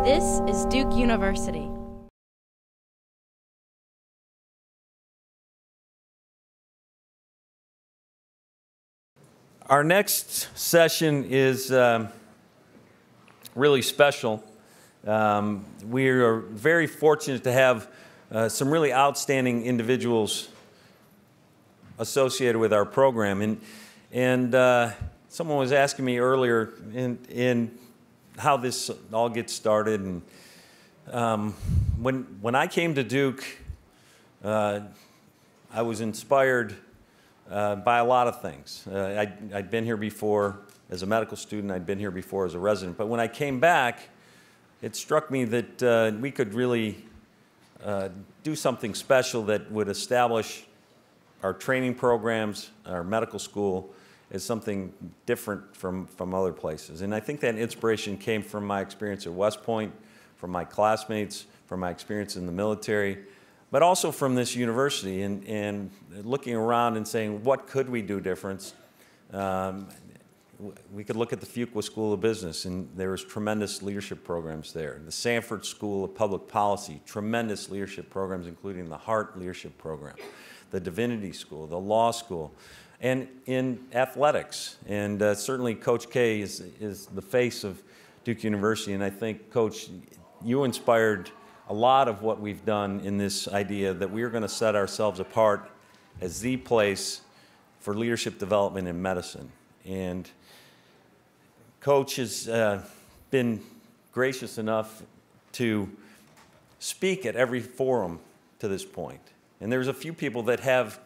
This is Duke University. Our next session is really special. We are very fortunate to have some really outstanding individuals associated with our program. And someone was asking me earlier in how this all gets started. And when I came to Duke, I was inspired by a lot of things. I'd been here before as a medical student. I'd been here before as a resident. But when I came back, it struck me that we could really do something special that would establish our training programs, our medical school, as something different from other places. And I think that inspiration came from my experience at West Point, from my classmates, from my experience in the military, but also from this university and looking around and saying, what could we do different? We could look at the Fuqua School of Business, and there was tremendous leadership programs there. The Sanford School of Public Policy, tremendous leadership programs, including the Hart Leadership Program, the Divinity School, the Law School, and in athletics. And certainly Coach K is the face of Duke University, and I think, Coach, you inspired a lot of what we've done in this idea that we are going to set ourselves apart as the place for leadership development in medicine. And Coach has been gracious enough to speak at every forum to this point. And there's a few people that have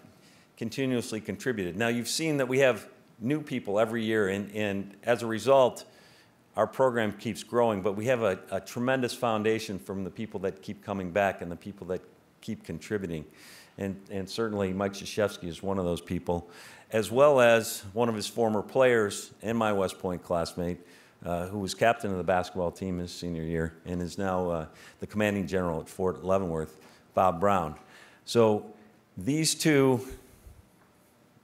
continuously contributed. Now, you've seen that we have new people every year, and as a result, our program keeps growing, but we have a tremendous foundation from the people that keep coming back and the people that keep contributing. And certainly Mike Krzyzewski is one of those people, as well as one of his former players and my West Point classmate, who was captain of the basketball team his senior year and is now the commanding general at Fort Leavenworth, Bob Brown. So these two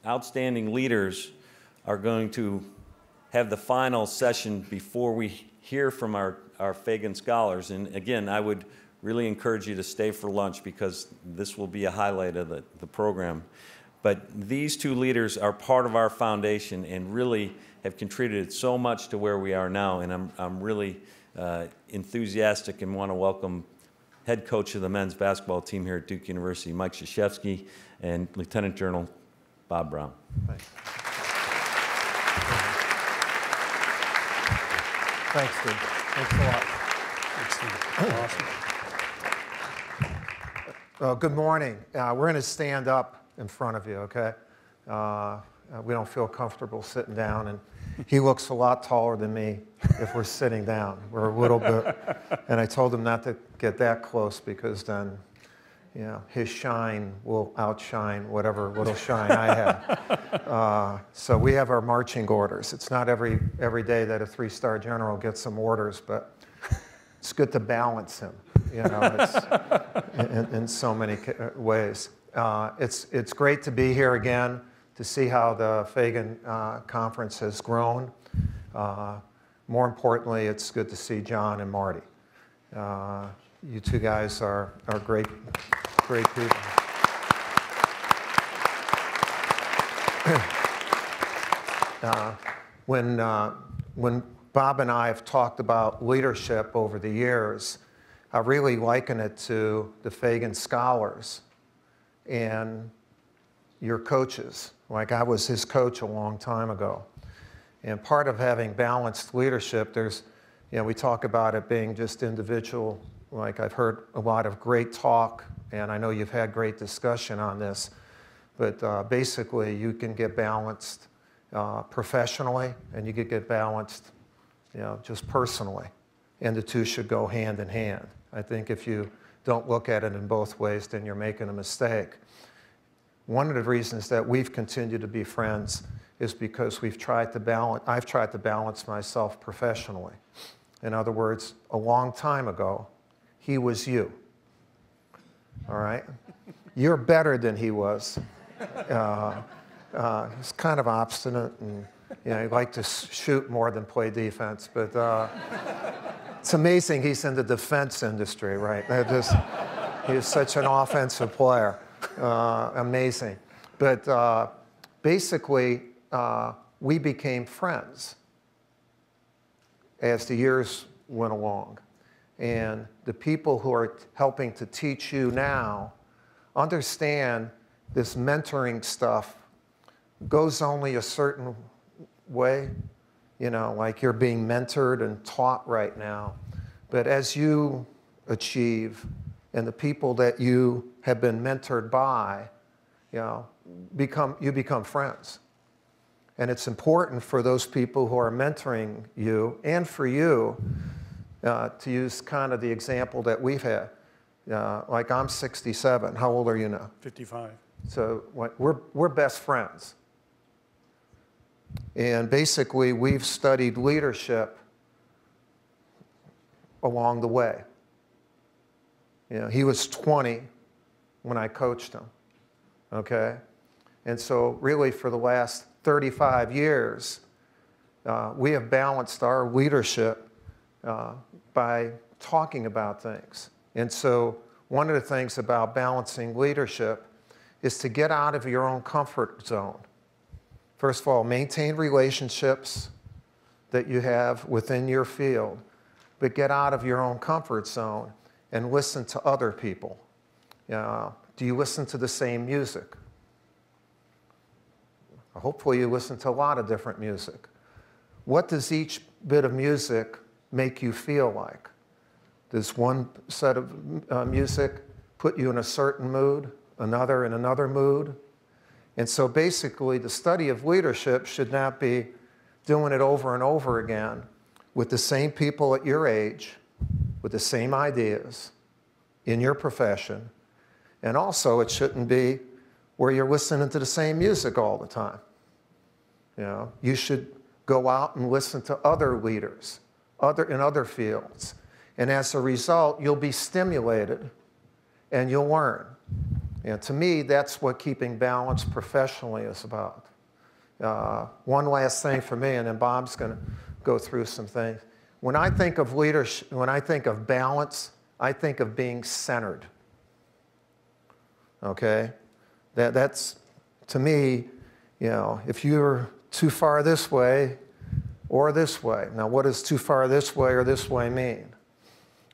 outstanding leaders are going to have the final session before we hear from our Fagan Scholars. And again, I would really encourage you to stay for lunch because this will be a highlight of the program. But these two leaders are part of our foundation and really have contributed so much to where we are now. And I'm really enthusiastic and want to welcome head coach of the men's basketball team here at Duke University, Mike Krzyzewski, and Lieutenant General Bob Brown. Thanks. Thanks, Steve. Thanks a lot. Thanks, Steve. Awesome. Good morning. We're going to stand up in front of you, okay? We don't feel comfortable sitting down, and he looks a lot taller than me if we're sitting down. We're a little bit, and I told him not to get that close because then, you know, his shine will outshine whatever little shine I have. So we have our marching orders. It's not every day that a three-star general gets some orders, but it's good to balance him, you know, it's, in so many ways. It's great to be here again to see how the Fagan Conference has grown. More importantly, it's good to see John and Marty. You two guys are great people. When Bob and I have talked about leadership over the years, I really liken it to the Fagan Scholars and your coaches. Like I was his coach a long time ago. And part of having balanced leadership, there's, you know, we talk about it being just individual. Like I've heard a lot of great talk, and I know you've had great discussion on this, but basically you can get balanced professionally, and you can get balanced, you know, just personally, and the two should go hand in hand. I think if you don't look at it in both ways, then you're making a mistake. One of the reasons that we've continued to be friends is because I've tried to balance myself professionally. In other words, a long time ago, he was you, all right? You're better than he was. He's kind of obstinate, and you know, he liked to shoot more than play defense, but It's amazing he's in the defense industry, right? He is such an offensive player. Amazing. But basically, we became friends as the years went along. And the people who are helping to teach you now understand this mentoring stuff goes only a certain way. You know, like you're being mentored and taught right now. But as you achieve, and the people that you have been mentored by, you know, you become friends. And it's important for those people who are mentoring you and for you to use kind of the example that we've had. Like I'm 67. How old are you now? 55. So we're best friends. And basically, we've studied leadership along the way. You know, he was 20 when I coached him, okay? And so really for the last 35 years, we have balanced our leadership by talking about things. And so one of the things about balancing leadership is to get out of your own comfort zone. First of all, maintain relationships that you have within your field, but get out of your own comfort zone and listen to other people. Do you listen to the same music? Hopefully you listen to a lot of different music. What does each bit of music make you feel like? Does one set of music put you in a certain mood, another in another mood? And so basically the study of leadership should not be doing it over and over again with the same people at your age, with the same ideas in your profession. And also it shouldn't be where you're listening to the same music all the time. You know, you should go out and listen to other leaders in other fields. And as a result, you'll be stimulated and you'll learn. And to me, that's what keeping balance professionally is about. One last thing for me, and then Bob's going to go through some things. When I think of leadership, when I think of balance, I think of being centered. Okay? That's, to me, you know, if you're too far this way or this way. Now, what does too far this way or this way mean?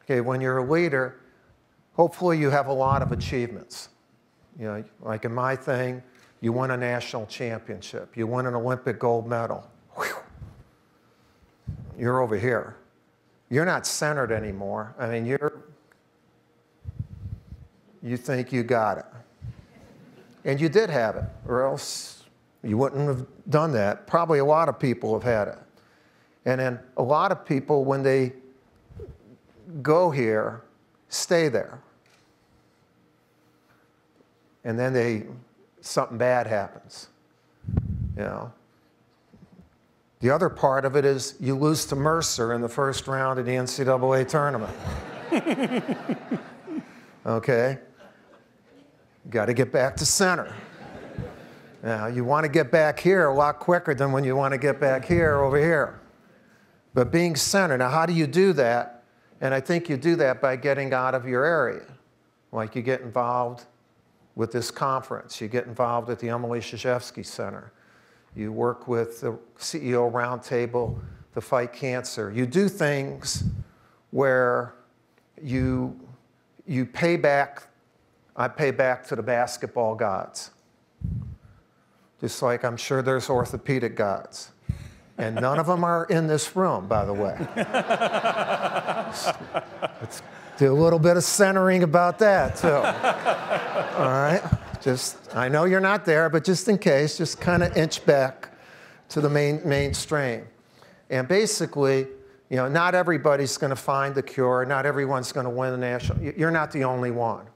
Okay, when you're a leader, hopefully you have a lot of achievements. You know, like in my thing, you won a national championship. You won an Olympic gold medal. Whew. You're over here. You're not centered anymore. I mean, you think you got it. And you did have it, or else you wouldn't have done that. Probably a lot of people have had it. And then a lot of people, when they go here, stay there. And then something bad happens, you know. The other part of it is you lose to Mercer in the first round of the NCAA tournament. Okay? You got to get back to center. Now, you want to get back here a lot quicker than when you want to get back here over here. But being centered, now how do you do that? And I think you do that by getting out of your area. Like you get involved with this conference. You get involved at the Emily Krzyzewski Center. You work with the CEO Roundtable to fight cancer. You do things where you pay back. I pay back to the basketball gods. Just like I'm sure there's orthopedic gods. And none of them are in this room, by the way. Let's do a little bit of centering about that, too. All right? I know you're not there, but just in case, just kind of inch back to the mainstream. And basically, you know, not everybody's going to find the cure. Not everyone's going to win the national. You're not the only one.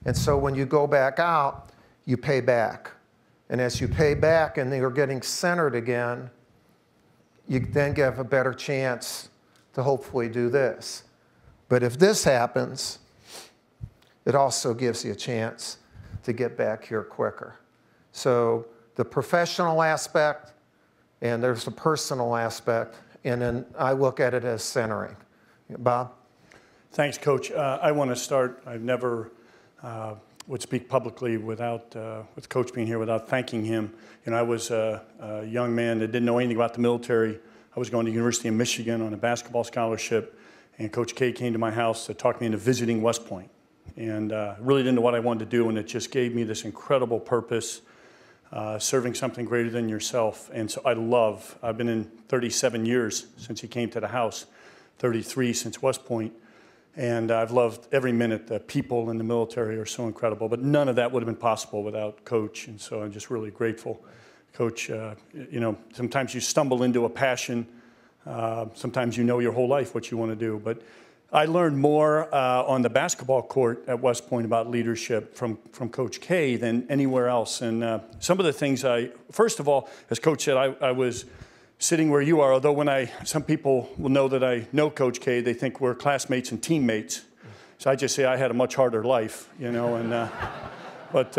And so when you go back out, you pay back. And as you pay back and you're getting centered again, you then have a better chance to hopefully do this. But if this happens, it also gives you a chance to get back here quicker. So the professional aspect, and there's the personal aspect, and then I look at it as centering. Bob? Thanks, Coach. I want to start. I've never would speak publicly without, with Coach being here, without thanking him. You know, I was a young man that didn't know anything about the military. I was going to the University of Michigan on a basketball scholarship, and Coach K came to my house to talk me into visiting West Point. And really didn't know what I wanted to do, and it just gave me this incredible purpose, serving something greater than yourself. And so I've been in 37 years since he came to the house, 33 since West Point. And I've loved every minute. The people in the military are so incredible, but none of that would have been possible without Coach. And so I'm just really grateful. Coach, you know, sometimes you stumble into a passion. Sometimes you know your whole life what you want to do. But I learned more on the basketball court at West Point about leadership from Coach K than anywhere else. And some of the things first of all, as Coach said, I was sitting where you are, although some people will know that I know Coach K, they think we're classmates and teammates. So I just say I had a much harder life, you know, and but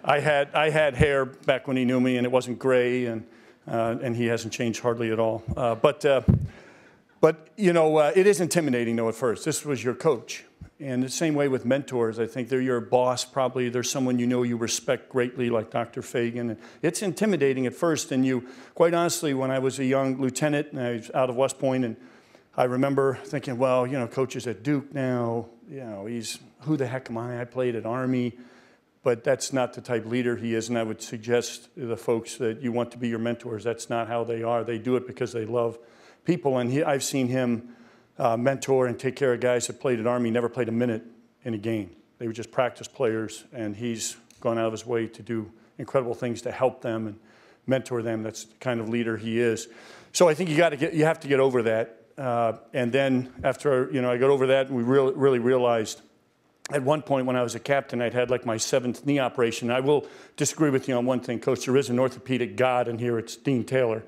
I had hair back when he knew me, and it wasn't gray, and he hasn't changed hardly at all. But you know, it is intimidating though at first. This was your coach. And the same way with mentors, I think they're your boss probably. There's someone you know you respect greatly like Dr. Fagan. And it's intimidating at first. And you, quite honestly, when I was a young lieutenant and I was out of West Point, and I remember thinking, well, you know, Coach is at Duke now. You know, who the heck am I? I played at Army. But that's not the type of leader he is. And I would suggest to the folks that you want to be your mentors. That's not how they are. They do it because they love people. And I've seen him mentor and take care of guys that played at Army, never played a minute in a game. They were just practice players, and he's gone out of his way to do incredible things to help them and mentor them. That's the kind of leader he is. So I think you have to get over that. And then after I got over that, we really realized at one point when I was a captain, I'd had like my 7th knee operation. I will disagree with you on one thing, Coach. There is an orthopedic god in here. It's Dean Taylor.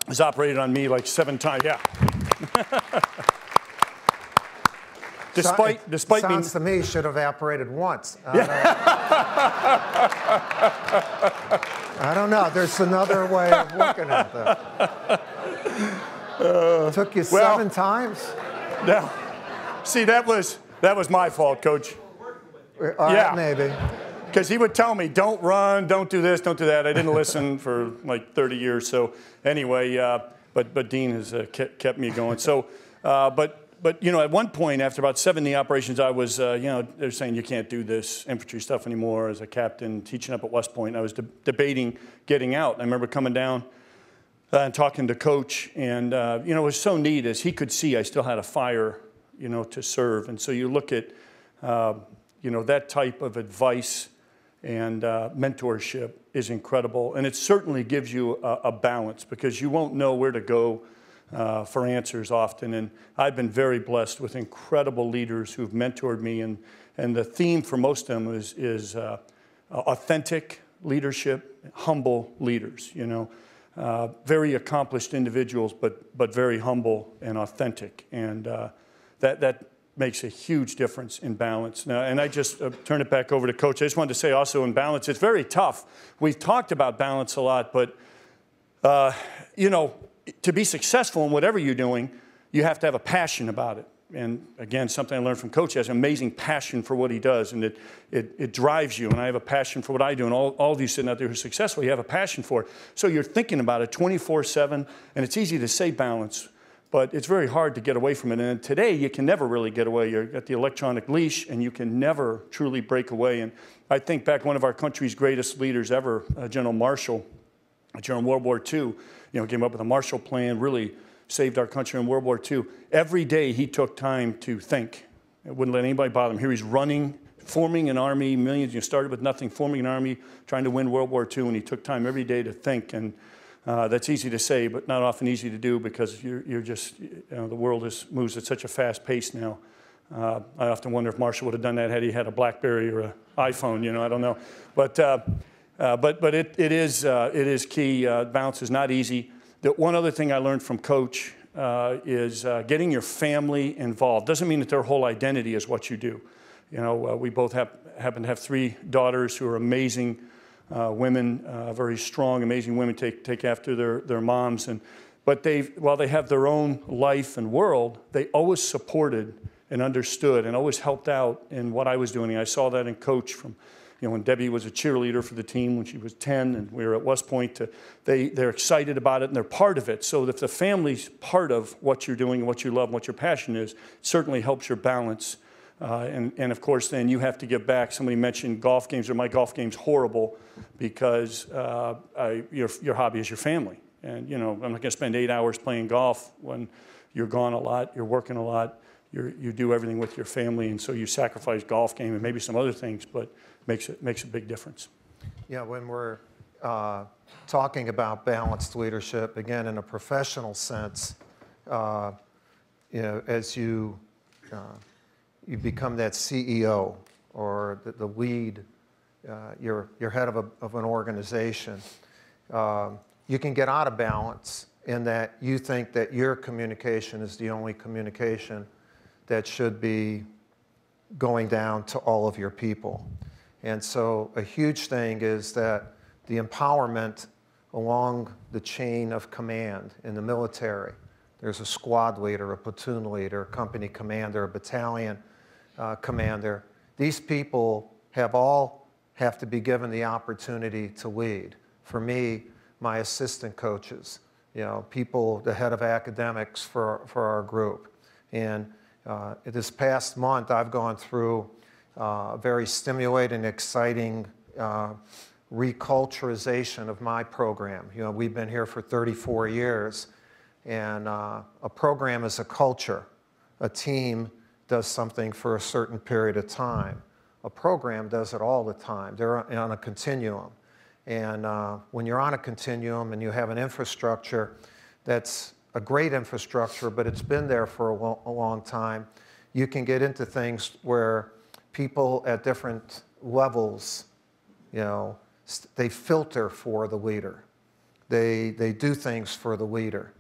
He's operated on me like 7 times. Yeah. Despite sounds to me should have operated once. I don't know. There's another way of looking at that. Took you 7 times? No. See, that was my fault, Coach. Yeah, maybe. Because he would tell me, don't run, don't do this, don't do that. I didn't listen for like 30 years. So anyway, but Dean has kept me going. So, but you know, at one point, after about 7 knee operations, I was, you know, they're saying you can't do this infantry stuff anymore as a captain, teaching up at West Point. I was debating getting out. I remember coming down and talking to Coach, and you know, it was so neat as he could see I still had a fire, you know, to serve. And so you look at, you know, that type of advice and mentorship is incredible. And it certainly gives you a balance because you won't know where to go for answers often. And I've been very blessed with incredible leaders who've mentored me. And the theme for most of them is authentic leadership, humble leaders, you know. Very accomplished individuals, but very humble and authentic. And that makes a huge difference in balance. Now, and I just turn it back over to Coach. I just wanted to say also in balance, it's very tough. We've talked about balance a lot, but you know, to be successful in whatever you're doing, you have to have a passion about it. And again, something I learned from Coach, he has an amazing passion for what he does, and it drives you. And I have a passion for what I do, and all of you sitting out there who are successful, you have a passion for it. So you're thinking about it 24/7, and it's easy to say balance, but it's very hard to get away from it. And today, you can never really get away. You're at the electronic leash, and you can never truly break away. And I think back one of our country's greatest leaders ever, General Marshall, during World War II, you know, came up with a Marshall Plan, really saved our country in World War II. Every day, he took time to think. It wouldn't let anybody bother him. Here he's running, forming an army, millions, you started with nothing, forming an army, trying to win World War II, and he took time every day to think. And that's easy to say, but not often easy to do because you're just, you know, the world moves at such a fast pace now. I often wonder if Marshall would have done that had he had a BlackBerry or an iPhone, you know, I don't know. But it is key. Balance is not easy. The one other thing I learned from Coach is getting your family involved. Doesn't mean that their whole identity is what you do. You know, we both happen to have 3 daughters who are amazing women, very strong, amazing women, take after their moms. But while they have their own life and world, they always supported and understood and always helped out in what I was doing. And I saw that in Coach from, when Debbie was a cheerleader for the team when she was 10 and we were at West Point. They're excited about it and they're part of it. So if the family's part of what you're doing and what you love and what your passion is, it certainly helps your balance. And of course, then you have to give back. Somebody mentioned golf games, or my golf game's horrible because your hobby is your family. And, I'm not going to spend 8 hours playing golf when you're gone a lot, you're working a lot, you do everything with your family, and so you sacrifice golf game and maybe some other things, but it makes a big difference. Yeah, when we're talking about balanced leadership, again, in a professional sense, as you become that CEO or the lead, you're head of an organization, you can get out of balance in that you think that your communication is the only communication that should be going down to all of your people. And so a huge thing is that the empowerment along the chain of command in the military. There's a squad leader, a platoon leader, a company commander, a battalion commander. These people have to be given the opportunity to lead. For me, my assistant coaches, people, the head of academics for our group. And this past month, I've gone through a very stimulating, exciting reculturization of my program. We've been here for 34 years, and a program is a culture. A team does something for a certain period of time. A program does it all the time. They're on a continuum. And when you're on a continuum and you have an infrastructure that's a great infrastructure, but it's been there for a long time, you can get into things where people at different levels, they filter for the leader. They do things for the leader.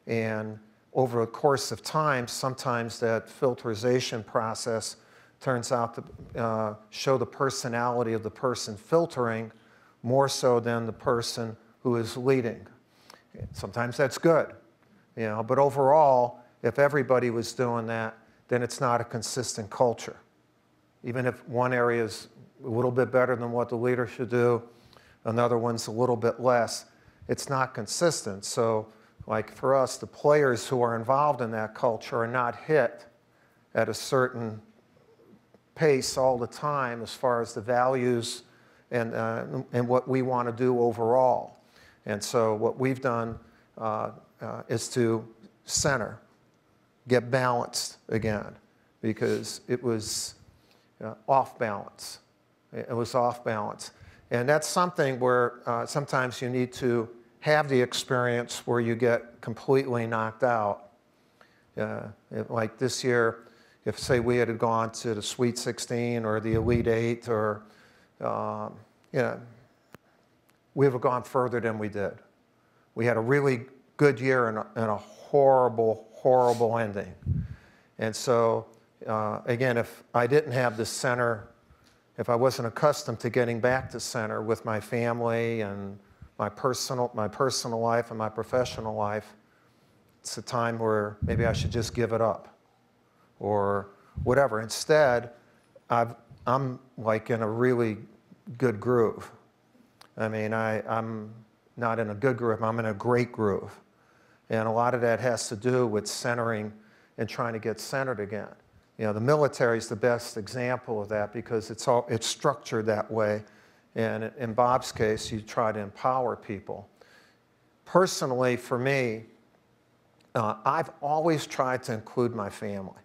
And over a course of time, sometimes that filterization process turns out to show the personality of the person filtering more so than the person who is leading. Sometimes that's good, but overall, if everybody was doing that, then it's not a consistent culture. Even if one area is a little bit better than what the leader should do, another one's a little bit less, it's not consistent. So, like for us, the players who are involved in that culture are not hit at a certain pace all the time as far as the values and what we want to do overall. And so what we've done is to center, get balanced again, because it was off balance. It was off balance. And that's something where sometimes you need to have the experience where you get completely knocked out. Like this year, if say we had gone to the Sweet 16 or the Elite 8 or we would have gone further than we did. We had a really good year and a horrible, horrible ending. And so, again, if I didn't have the center, if I wasn't accustomed to getting back to center with my family and my personal life and my professional life, it's a time where maybe I should just give it up or whatever. Instead, I'm like in a really good groove. I mean, I'm not in a good groove, I'm in a great groove. And a lot of that has to do with centering and trying to get centered again. The military is the best example of that because it's structured that way. And in Bob's case, you try to empower people. Personally, for me, I've always tried to include my family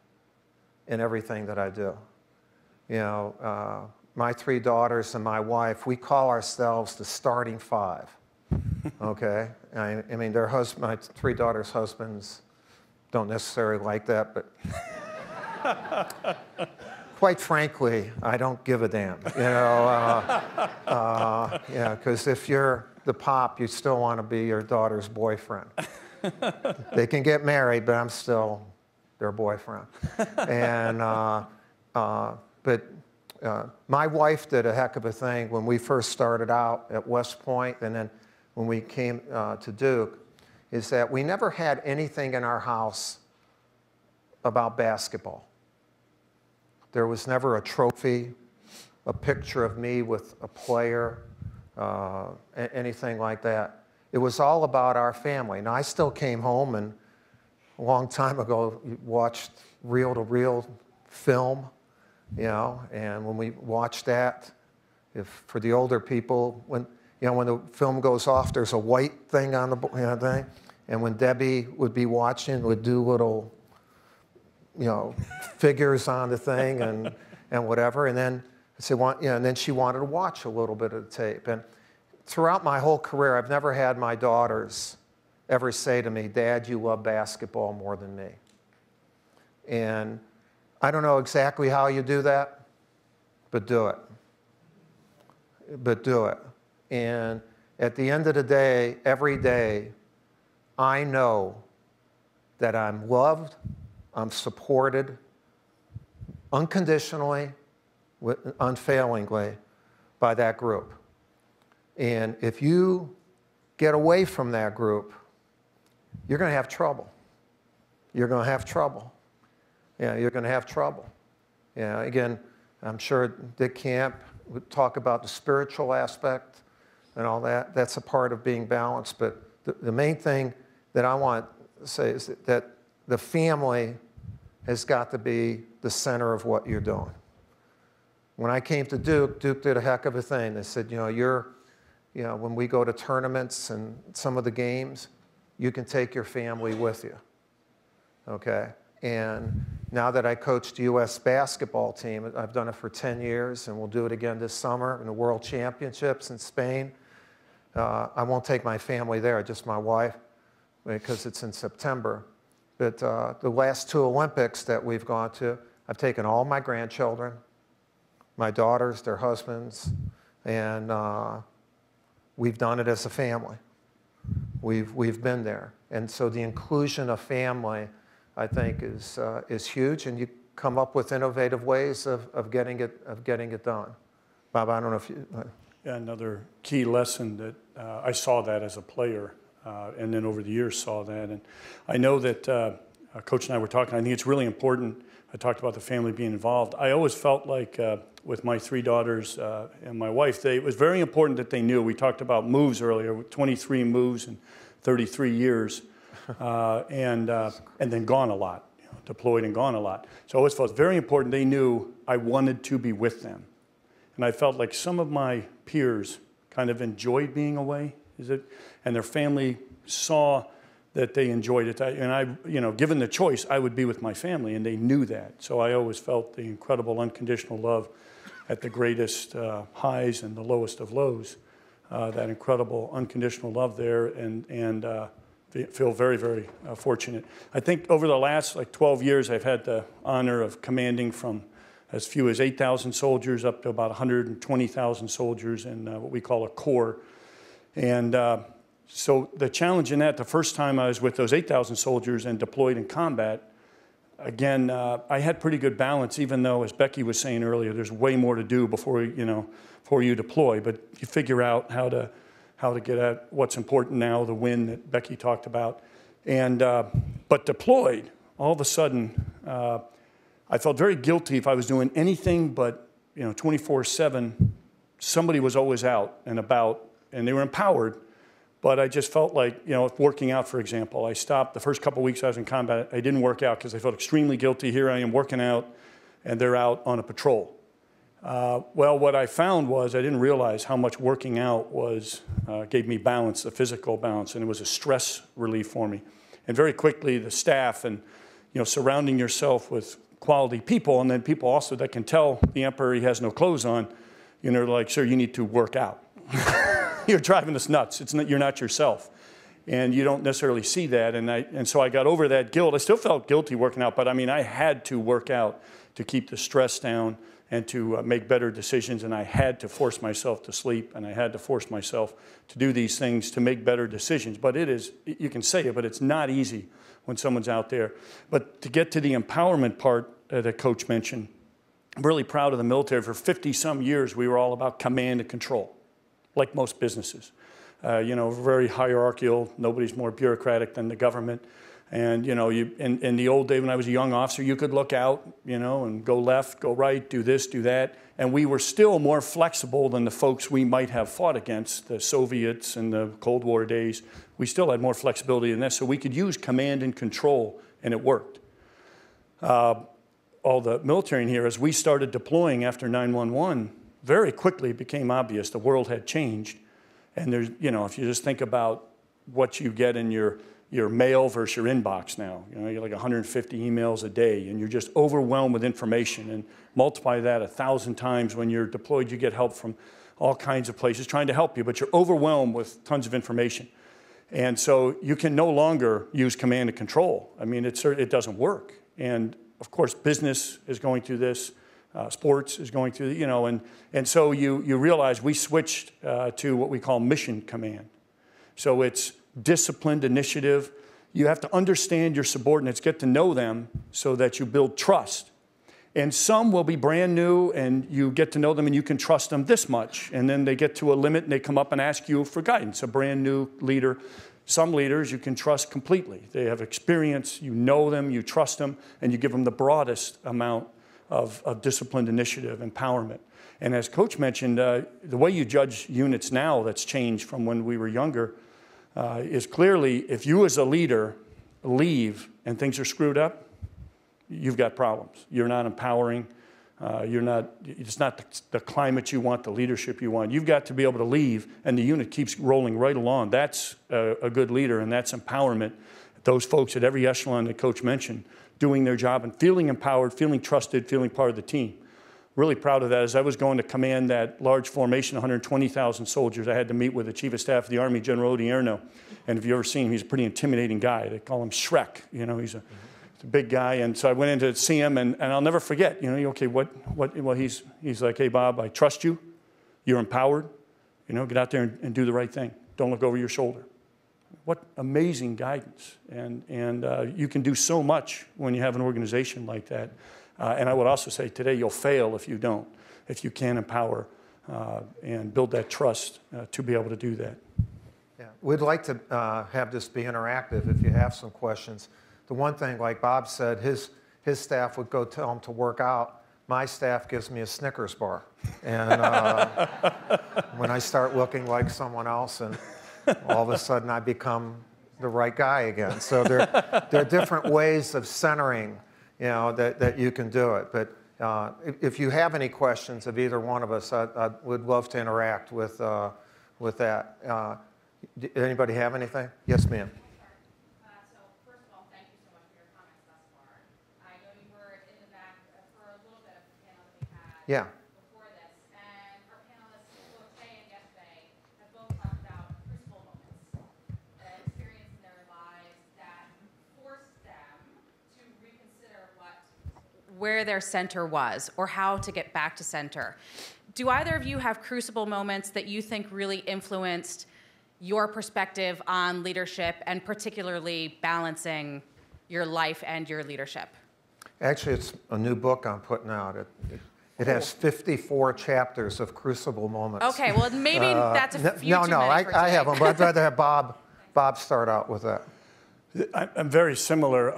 in everything that I do. My 3 daughters and my wife, we call ourselves the starting 5. Okay? I mean, my 3 daughters' husbands don't necessarily like that, but quite frankly, I don't give a damn. Because if you're the pop, you still want to be your daughter's boyfriend. They can get married, but I'm still their boyfriend. And my wife did a heck of a thing when we first started out at West Point, and then when we came to Duke. is that we never had anything in our house about basketball. There was never a trophy, a picture of me with a player, anything like that. It was all about our family. Now, I still came home and a long time ago watched reel-to-reel film, you know, and when we watched that, for the older people, when the film goes off, there's a white thing on the thing, and when Debbie would be watching, would do little, figures on the thing and whatever, and then and then she wanted to watch a little bit of the tape. And throughout my whole career, I've never had my daughters ever say to me, "Dad, you love basketball more than me." And I don't know exactly how you do that, but do it. But do it. And at the end of the day, every day, I know that I'm loved, I'm supported unconditionally, unfailingly by that group. And if you get away from that group, you're going to have trouble. You're going to have trouble. Yeah, you're going to have trouble. Yeah, again, I'm sure Dick Camp would talk about the spiritual aspect and all that. That's a part of being balanced. But the main thing that I want to say is that the family has got to be the center of what you're doing. When I came to Duke, Duke did a heck of a thing. They said, when we go to tournaments and some of the games, you can take your family with you, okay? And now that I coach the U.S. basketball team, I've done it for 10 years, and we'll do it again this summer in the World Championships in Spain. I won't take my family there, just my wife, because it's in September. But the last 2 Olympics that we've gone to, I've taken all my grandchildren, my daughters, their husbands, and we've done it as a family. We've been there. And so the inclusion of family, I think, is huge, and you come up with innovative ways of getting it done. Bob, I don't know if you... Yeah, another key lesson that I saw that as a player, and then over the years saw that. And I know that Coach and I were talking, I think it's really important. I talked about the family being involved. I always felt like with my 3 daughters and my wife, it was very important that they knew. We talked about moves earlier, 23 moves in 33 years, and then gone a lot, deployed and gone a lot. So I always felt very important they knew I wanted to be with them. And I felt like some of my peers kind of enjoyed being away, and their family saw that they enjoyed it. And I, given the choice, I would be with my family, and they knew that. So I always felt the incredible unconditional love at the greatest highs and the lowest of lows, that incredible unconditional love there, and feel very, very fortunate. I think over the last 12 years, I've had the honor of commanding from as few as 8,000 soldiers up to about 120,000 soldiers in what we call a corps. And so the challenge in that, the first time I was with those 8,000 soldiers and deployed in combat, again, I had pretty good balance, even though, as Becky was saying earlier, there's way more to do before you deploy. But you figure out how to get at what's important now, the win that Becky talked about. And but deployed, all of a sudden, I felt very guilty if I was doing anything but 24/7. Somebody was always out and about, and they were empowered. But I just felt like, working out, for example, I stopped the first couple of weeks I was in combat. I didn't work out because I felt extremely guilty. Here I am working out, and they're out on a patrol. Well, what I found was I didn't realize how much working out gave me balance, a physical balance, and it was a stress relief for me. And very quickly, the staff and surrounding yourself with quality people, and then people also that can tell the emperor he has no clothes on, like, sir, you need to work out. You're driving us nuts. You're not yourself. And you don't necessarily see that. And so I got over that guilt. I still felt guilty working out, but I had to work out to keep the stress down and to make better decisions. And I had to force myself to sleep, and I had to force myself to do these things to make better decisions. But you can say it, but it's not easy when someone's out there. But to get to the empowerment part that Coach mentioned, I'm really proud of the military. For 50-some years, we were all about command and control, like most businesses. very hierarchical. Nobody's more bureaucratic than the government. And, in the old day when I was a young officer, you could look out, and go left, go right, do this, do that. And we were still more flexible than the folks we might have fought against, the Soviets in the Cold War days. We still had more flexibility than this, so we could use command and control, and it worked. All the military in here, as we started deploying after 9/11, very quickly it became obvious the world had changed. And there's, if you just think about what you get in your mail versus your inbox now. You're like 150 emails a day, and you're just overwhelmed with information. And multiply that 1,000 times when you're deployed, you get help from all kinds of places trying to help you, but you're overwhelmed with tons of information. And so you can no longer use command and control. I mean, it doesn't work. And of course, business is going through this. Sports is going through, and so you realize we switched to what we call mission command. So it's disciplined initiative. You have to understand your subordinates, get to know them so that you build trust. And some will be brand new, and you get to know them and you can trust them this much. And then they get to a limit and they come up and ask you for guidance, a brand new leader. Some leaders you can trust completely. They have experience, you know them, you trust them, and you give them the broadest amount of disciplined initiative, empowerment. And as Coach mentioned, the way you judge units now that's changed from when we were younger is clearly if you as a leader leave and things are screwed up, you've got problems. You're not empowering. It's not the climate you want, the leadership you want. You've got to be able to leave and the unit keeps rolling right along. That's a good leader, and that's empowerment. Those folks at every echelon that Coach mentioned doing their job and feeling empowered, feeling trusted, feeling part of the team. Really proud of that. As I was going to command that large formation, 120,000 soldiers, I had to meet with the Chief of Staff of the Army, General Odierno. And if you've ever seen him, he's a pretty intimidating guy. They call him Shrek. He's a big guy. And so I went in to see him, and I'll never forget. Okay, well, he's like, hey, Bob, I trust you. You're empowered. Get out there and do the right thing. Don't look over your shoulder. What amazing guidance. And you can do so much when you have an organization like that. And I would also say today you'll fail if you don't, if you can't empower and build that trust to be able to do that. Yeah, we'd like to have this be interactive if you have some questions. The one thing, like Bob said, his staff would go tell him to work out. My staff gives me a Snickers bar. And when I start looking like someone else, and all of a sudden I become the right guy again. So there are different ways of centering, that you can do it. But if you have any questions of either one of us, I would love to interact with that. Anybody have anything? Yes, ma'am. So first of all, thank you so much for your comments thus far. I know you were in the back for a little bit of the panel that we had. Yeah. Before this, and our panelists, both today and yesterday, have both talked about crucible moments, an experience in their lives that forced them to reconsider where their center was or how to get back to center. Do either of you have crucible moments that you think really influenced your perspective on leadership and particularly balancing your life and your leadership? Actually, it's a new book I'm putting out. It has 54 chapters of crucible moments. Okay, well, maybe that's a few too many I have them, but I'd rather have Bob start out with that. I'm very similar.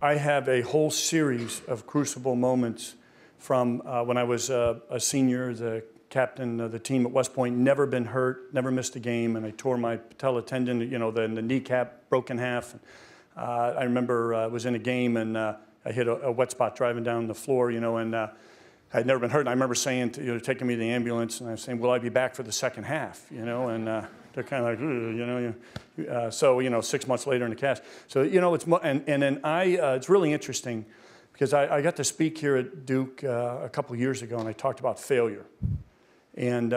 I have a whole series of crucible moments from when I was a senior, the captain of the team at West Point, never been hurt, never missed a game, and I tore my patella tendon, the kneecap broke in half. I remember I was in a game and I hit a wet spot driving down the floor, and I'd never been hurt. And I remember saying, taking me to the ambulance, and I was saying, will I be back for the second half, and they're kind of like, so, 6 months later in the cast. So, it's really interesting because I got to speak here at Duke a couple of years ago, and I talked about failure. And,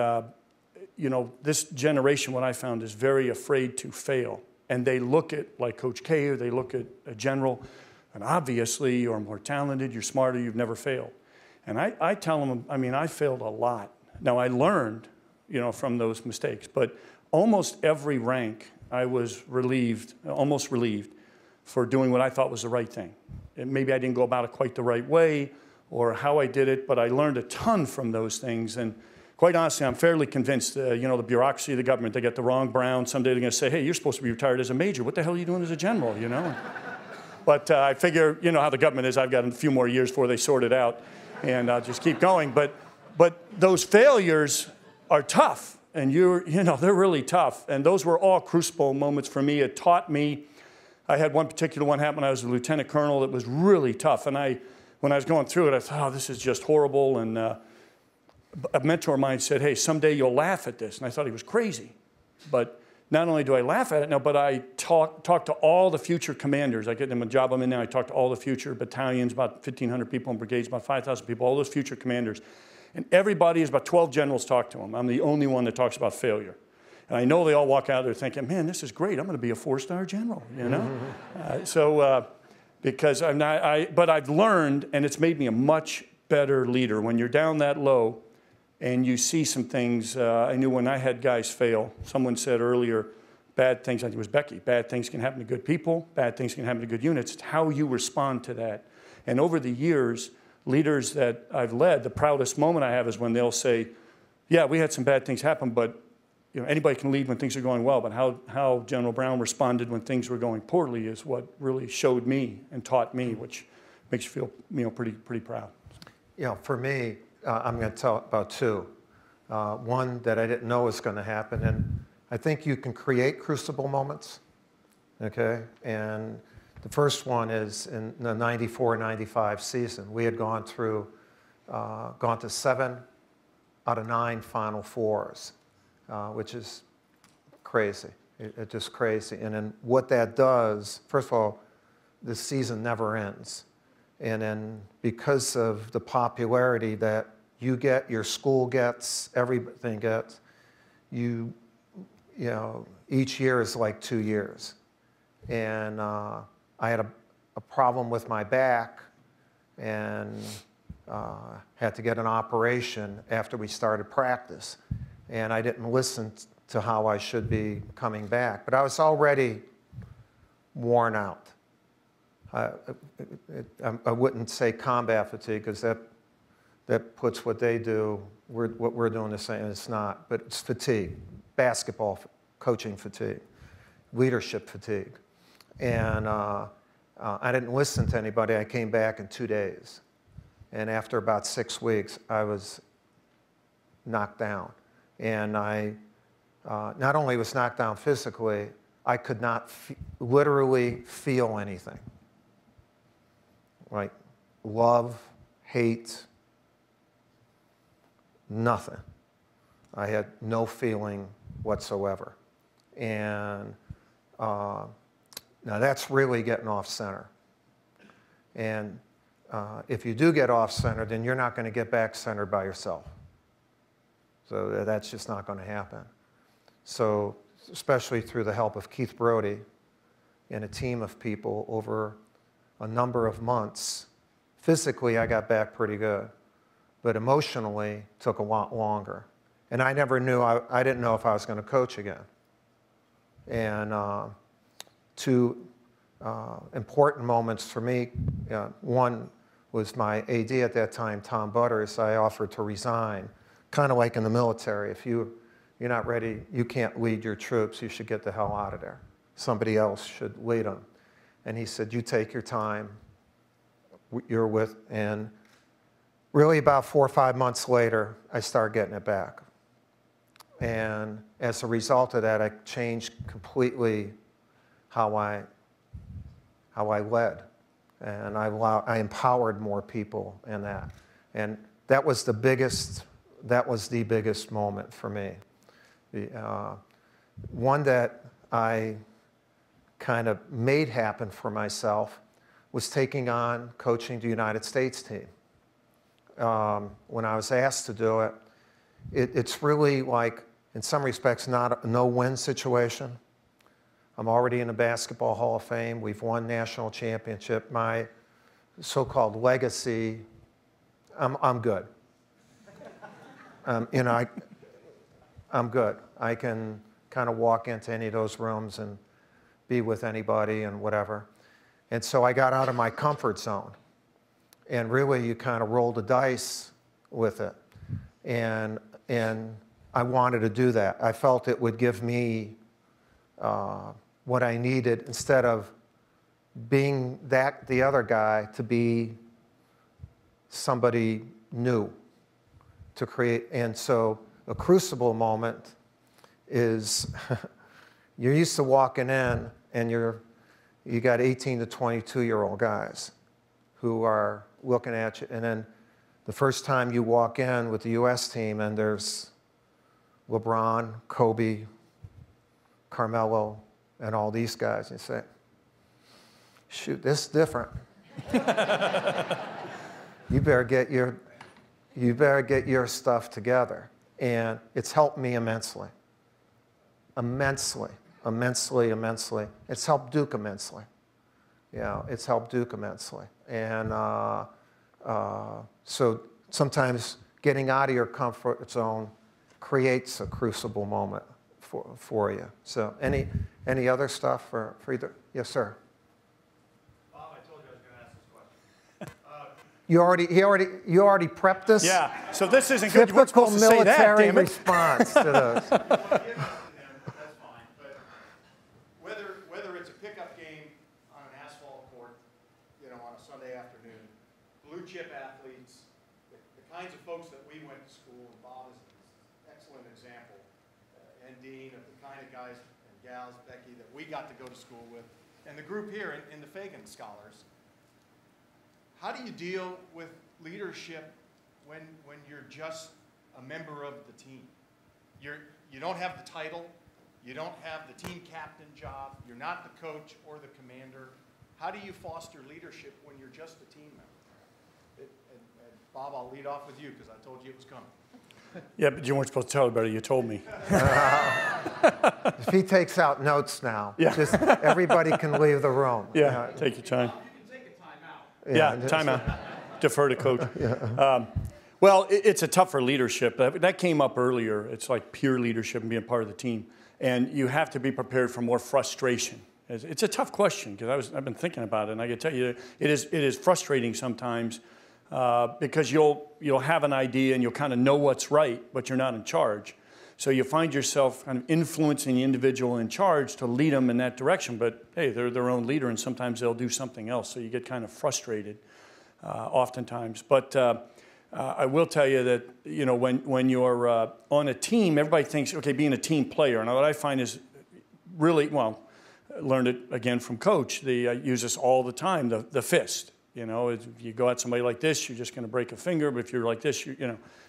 this generation, what I found, is very afraid to fail. And they look at, like Coach K, or they look at a general, and obviously you're more talented, you're smarter, you've never failed. And I tell them, I failed a lot. Now, I learned, from those mistakes, but almost every rank I was almost relieved for doing what I thought was the right thing. And maybe I didn't go about it quite the right way or how I did it, but I learned a ton from those things. And quite honestly, I'm fairly convinced, you know, the bureaucracy of the government, they get the wrong brown. Someday they're going to say, hey, you're supposed to be retired as a major. What the hell are you doing as a general, you know? But I figure, you know how the government is. I've got a few more years before they sort it out, and I'll just keep going. But those failures are tough, and you know, they're really tough. And those were all crucible moments for me. It taught me. I had one particular one happen when I was a lieutenant colonel that was really tough. And when I was going through it, I thought, oh, this is just horrible. And a mentor of mine said, hey, someday you'll laugh at this. And I thought he was crazy. But not only do I laugh at it now, but I talk to all the future commanders. I get them a job I'm in now. I talk to all the future battalions, about 1,500 people in brigades, about 5,000 people, all those future commanders. And everybody, is about 12 generals talk to them. I'm the only one that talks about failure. And I know they all walk out there thinking, man, this is great. I'm going to be a 4-star general, you know? Because I'm not, but I've learned, and it's made me a much better leader. When you're down that low and you see some things, I knew when I had guys fail, someone said earlier, bad things, I think it was Becky, bad things can happen to good people, bad things can happen to good units. It's how you respond to that. And over the years, leaders that I've led, the proudest moment I have is when they'll say, yeah, we had some bad things happen, but you know, anybody can lead when things are going well, but how General Brown responded when things were going poorly is what really showed me and taught me, which makes you feel, you know, pretty proud. You know, for me, I'm going to tell about two. One that I didn't know was going to happen, and I think you can create crucible moments, okay? And the first one is in the 94-95 season. We had gone to 7 out of 9 Final Fours. Which is crazy. It's just crazy. And then what that does, first of all, the season never ends. And then because of the popularity that you get, your school gets, everything gets, you know, each year is like 2 years. And I had a problem with my back and had to get an operation after we started practice. And I didn't listen to how I should be coming back. But I was already worn out. I wouldn't say combat fatigue, because that puts what they do, what we're doing the same, and it's not. But it's fatigue, basketball coaching fatigue, leadership fatigue. And I didn't listen to anybody. I came back in 2 days. And after about 6 weeks, I was knocked down. And I not only was knocked down physically, I could not literally feel anything. Like love, hate, nothing. I had no feeling whatsoever. And now that's really getting off center. And if you do get off center, then you're not going to get back centered by yourself. So that's just not going to happen. So especially through the help of Keith Brody and a team of people over a number of months, physically I got back pretty good, but emotionally took a lot longer. And I never knew, I didn't know if I was going to coach again. And two important moments for me, one was my AD at that time, Tom Butters. I offered to resign. Kind of like in the military, if you're not ready, you can't lead your troops, you should get the hell out of there. Somebody else should lead them. And he said, you take your time, you're with, and really about 4 or 5 months later, I started getting it back. And as a result of that, I changed completely how I led. And I empowered more people in that. And that was the biggest moment for me. One that I kind of made happen for myself was taking on coaching the United States team. When I was asked to do it, it's really like, in some respects, not a no-win situation. I'm already in the Basketball Hall of Fame. We've won national championship. My so-called legacy, I'm good. You know, I'm good. I can kind of walk into any of those rooms and be with anybody and whatever. And so I got out of my comfort zone. And really, you kind of roll the dice with it. And and I wanted to do that. I felt it would give me what I needed instead of being the other guy, to be somebody new to create. And so a crucible moment is you're used to walking in and you got 18 to 22-year-old guys who are looking at you, and then the first time you walk in with the U.S. team and there's LeBron, Kobe, Carmelo, and all these guys, and you say, shoot, this is different. You better get your stuff together. And it's helped me immensely. Immensely. It's helped Duke immensely. Yeah, it's helped Duke immensely. And so sometimes getting out of your comfort zone creates a crucible moment for you. So any other stuff for either? Yes, sir. Bob, I told you I was going to ask this question. You already prepped this? Yeah. So this isn't good. You weren't Typical supposed to say that, military damn it. response to this. That's fine. But whether it's a pickup game on an asphalt court, on a Sunday afternoon, blue chip athletes, the kinds of folks that we went to school, and Bob is an excellent example, and Dean, of the kind of guys and gals, Becky, that we got to go to school with, and the group here in the Fagan Scholars. How do you deal with leadership when you're just a member of the team? You don't have the title, you don't have the team captain job, you're not the coach or the commander. How do you foster leadership when you're just a team member? And Bob, I'll lead off with you because I told you it was coming. Yeah, but you weren't supposed to tell everybody. You told me. If he takes out notes now, Yeah. just everybody can leave the room. Yeah, take your time. You can take a timeout. Yeah, timeout. Defer to coach. Well, it's a tougher leadership. That came up earlier. It's like peer leadership and being part of the team. And you have to be prepared for more frustration. It's a tough question because I've been thinking about it, and I can tell you it is frustrating sometimes because you'll have an idea and you'll kind of know what's right, but you're not in charge. So you find yourself kind of influencing the individual in charge to lead them in that direction. But hey, they're their own leader, and sometimes they'll do something else. So you get kind of frustrated oftentimes. But I will tell you that when you're on a team, everybody thinks, okay, being a team player. And what I find is really, well, I learned it again from Coach. They use this all the time, the fist. If you go at somebody like this, you're just going to break a finger. But if you're like this,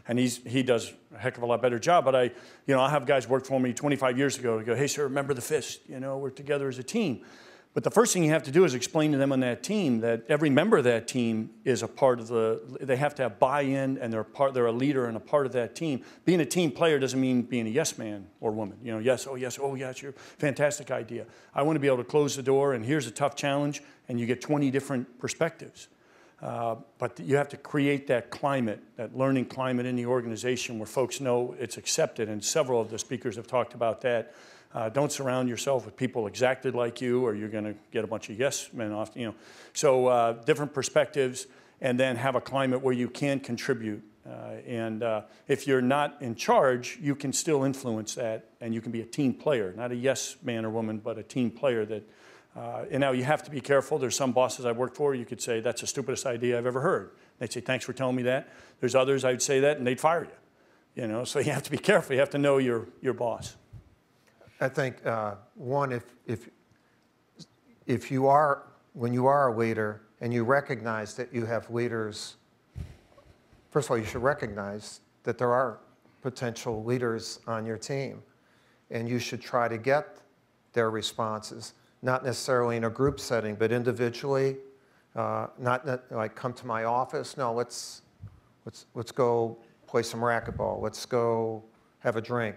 and he does a heck of a lot better job. But I'll have guys work for me 25 years ago. Go, hey, sir, remember the fist? We're together as a team. But the first thing you have to do is explain to them on that team that every member of that team is a part of they have to have buy-in, and they're a leader and a part of that team. Being a team player doesn't mean being a yes man or woman. Yes, oh yes, it's your fantastic idea. I want to be able to close the door, and here's a tough challenge, and you get 20 different perspectives. But you have to create that climate, that learning climate in the organization where folks know it's accepted, and several of the speakers have talked about that. Don't surround yourself with people exactly like you, or you're going to get a bunch of yes men off. So different perspectives, and then have a climate where you can contribute. And if you're not in charge, you can still influence that, and you can be a team player, not a yes man or woman, but a team player. And now you have to be careful. There's some bosses I've worked for. You could say that's the stupidest idea I've ever heard. They'd say thanks for telling me that. There's others I would say that, and they'd fire you. So you have to be careful. You have to know your boss. I think one, if you are, when you are a leader and you recognize that you have leaders, first of all, you should recognize that there are potential leaders on your team, and you should try to get their responses, not necessarily in a group setting, but individually. Not like come to my office. No, let's go play some racquetball. Let's go have a drink.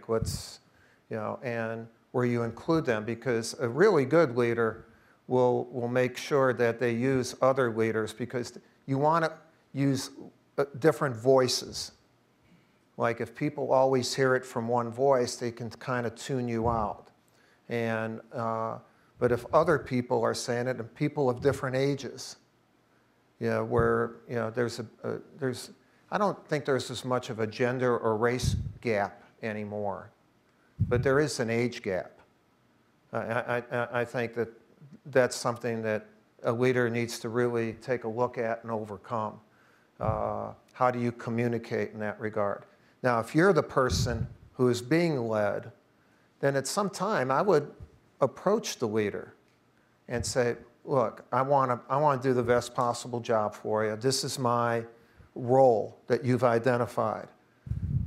And where you include them, because a really good leader will make sure that they use other leaders, because you want to use different voices. Like if people always hear it from one voice, they can kind of tune you out. And but if other people are saying it, and people of different ages, where there's I don't think there's as much of a gender or race gap anymore, but there is an age gap. I think that that's something that a leader needs to really take a look at and overcome. How do you communicate in that regard? Now, if you're the person who is being led, then at some time I would approach the leader and say, look, I want to do the best possible job for you. This is my role that you've identified.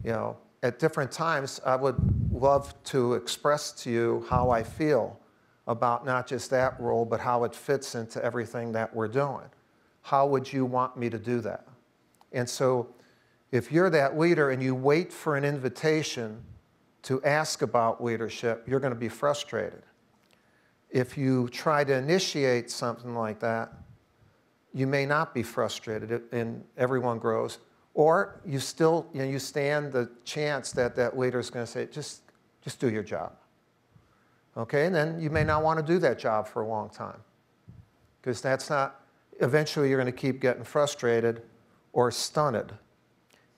You know, at different times, I would love to express to you how I feel about not just that role, but how it fits into everything that we're doing. How would you want me to do that? And so if you're that leader and you wait for an invitation to ask about leadership, you're going to be frustrated. If you try to initiate something like that, you may not be frustrated and everyone grows. Or you still, you stand the chance that that leader is going to say, just do your job. Okay, and then you may not want to do that job for a long time. Because that's not, eventually you're going to keep getting frustrated or stunted.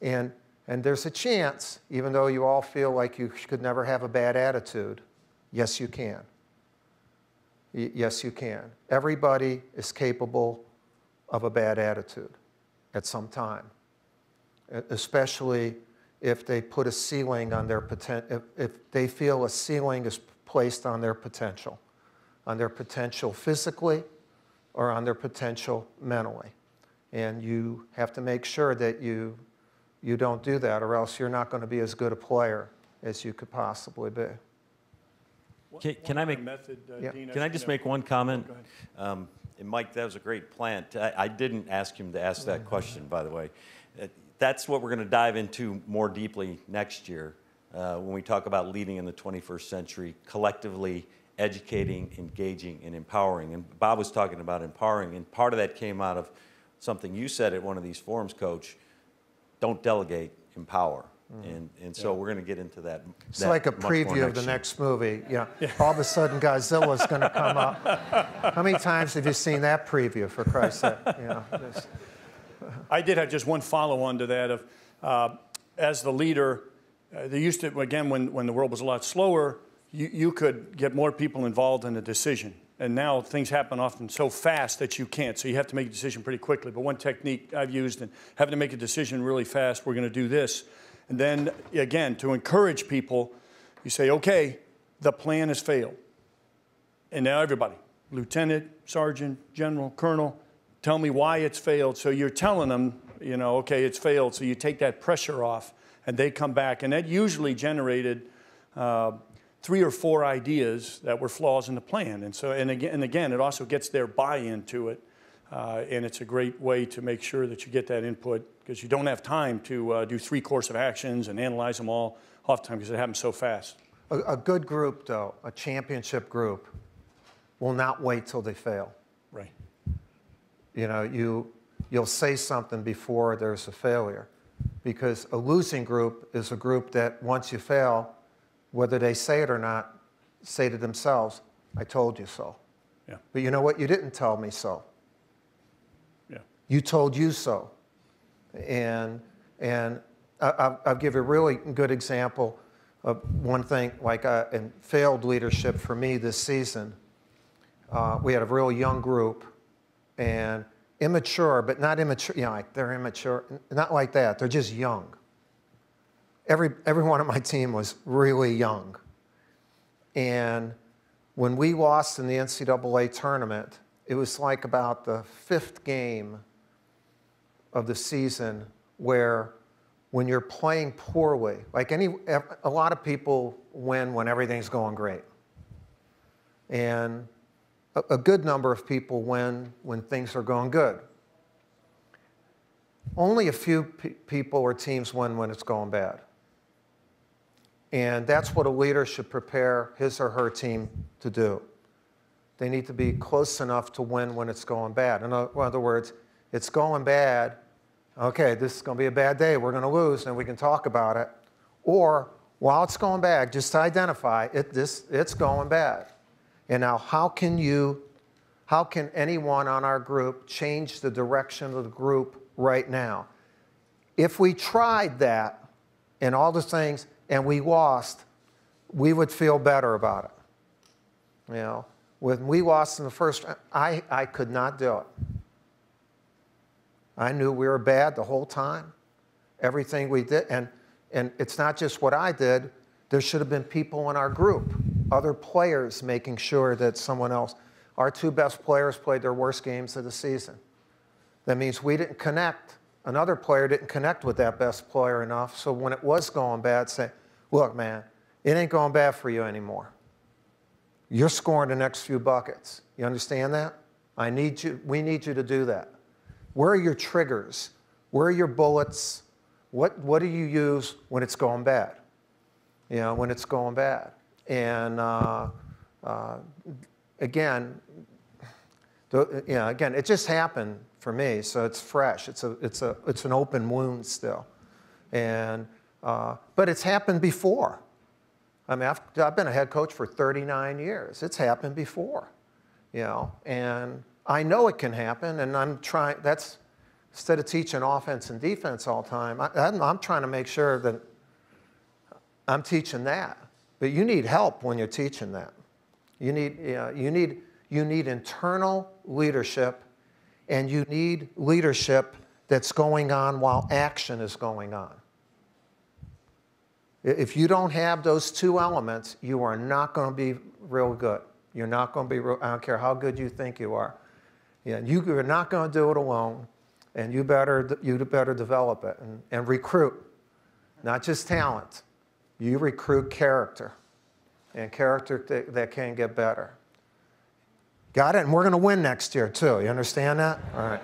And there's a chance, even though you all feel like you could never have a bad attitude, yes, you can. Yes, you can. Everybody is capable of a bad attitude at some time, especially if they put a ceiling on their potential, if they feel a ceiling is placed on their potential physically or on their potential mentally. And you have to make sure that you don't do that, or else you're not going to be as good a player as you could possibly be. Can I make? Yeah. Can I just make one comment? And Mike, that was a great plant. I didn't ask him to ask that question, by the way. That's what we're going to dive into more deeply next year when we talk about leading in the 21st century, collectively educating, engaging, and empowering. And Bob was talking about empowering, and part of that came out of something you said at one of these forums, Coach. Don't delegate, empower. And so we're going to get into that. It's like a preview of the next movie. Yeah. All of a sudden, Godzilla's going to come up. How many times have you seen that preview, for Christ's sake? You know, I did have just one follow-on to that of, as the leader, they used to, again, when the world was a lot slower, you could get more people involved in a decision. And now things happen often so fast that you can't. So you have to make a decision pretty quickly. But one technique I've used in having to make a decision really fast, we're going to do this. And then, again, to encourage people, you say, okay, the plan has failed. And now everybody, lieutenant, sergeant, general, colonel, tell me why it's failed. So you're telling them, you know, okay, it's failed. So you take that pressure off, and they come back. And that usually generated 3 or 4 ideas that were flaws in the plan. And so, and again, it also gets their buy-in to it. And it's a great way to make sure that you get that input, because you don't have time to do 3 course of actions and analyze them all off time, because it happens so fast. a good group, though, a championship group, will not wait till they fail. Right. You know, you'll say something before there's a failure, because a losing group is a group that once you fail, whether they say it or not, say to themselves, I told you so. Yeah. But you know what? You didn't tell me so. Yeah. You told you so. And I'll give you a really good example of one thing, like in failed leadership for me this season. We had a real young group, and immature, but not immature, you know, like they're immature, not like that, they're just young. Everyone on my team was really young. And when we lost in the NCAA tournament, it was like about the 5th game of the season where when you're playing poorly, like a lot of people win when everything's going great. And a good number of people win when things are going good. Only a few people or teams win when it's going bad. And that's what a leader should prepare his or her team to do. They need to be close enough to win when it's going bad. In other words, it's going bad. Okay, this is going to be a bad day. We're going to lose, and we can talk about it. Or, while it's going bad, just to identify it's going bad. And now, how can anyone on our group change the direction of the group right now? if we tried that and all the things and we lost, we would feel better about it. You know, when we lost in the first round, I could not do it. I knew we were bad the whole time, everything we did. And it's not just what I did. There should have been people in our group, other players making sure that someone else. Our two best players played their worst games of the season. That means we didn't connect. Another player didn't connect with that best player enough. So when it was going bad, say, look, man, it ain't going bad for you anymore. You're scoring the next few buckets. You understand that? I need you. We need you to do that. Where are your triggers? Where are your bullets? What do you use when it's going bad? You know, when it's going bad. And again, again, it just happened for me, so it's fresh. It's an open wound still, and but it's happened before. I mean, I've been a head coach for 39 years. It's happened before, you know, and I know it can happen. And I'm trying. That's instead of teaching offense and defense all the time, I'm trying to make sure that I'm teaching that. But you need help when you're teaching that. You need internal leadership, and you need leadership that's going on while action is going on. If you don't have those two elements, you are not going to be real good. You're not going to be real, I don't care how good you think you are. Yeah, you're not going to do it alone, and you better develop it and recruit, not just talent. You recruit character, and character that can get better. Got it? And we're going to win next year, too. You understand that? All right.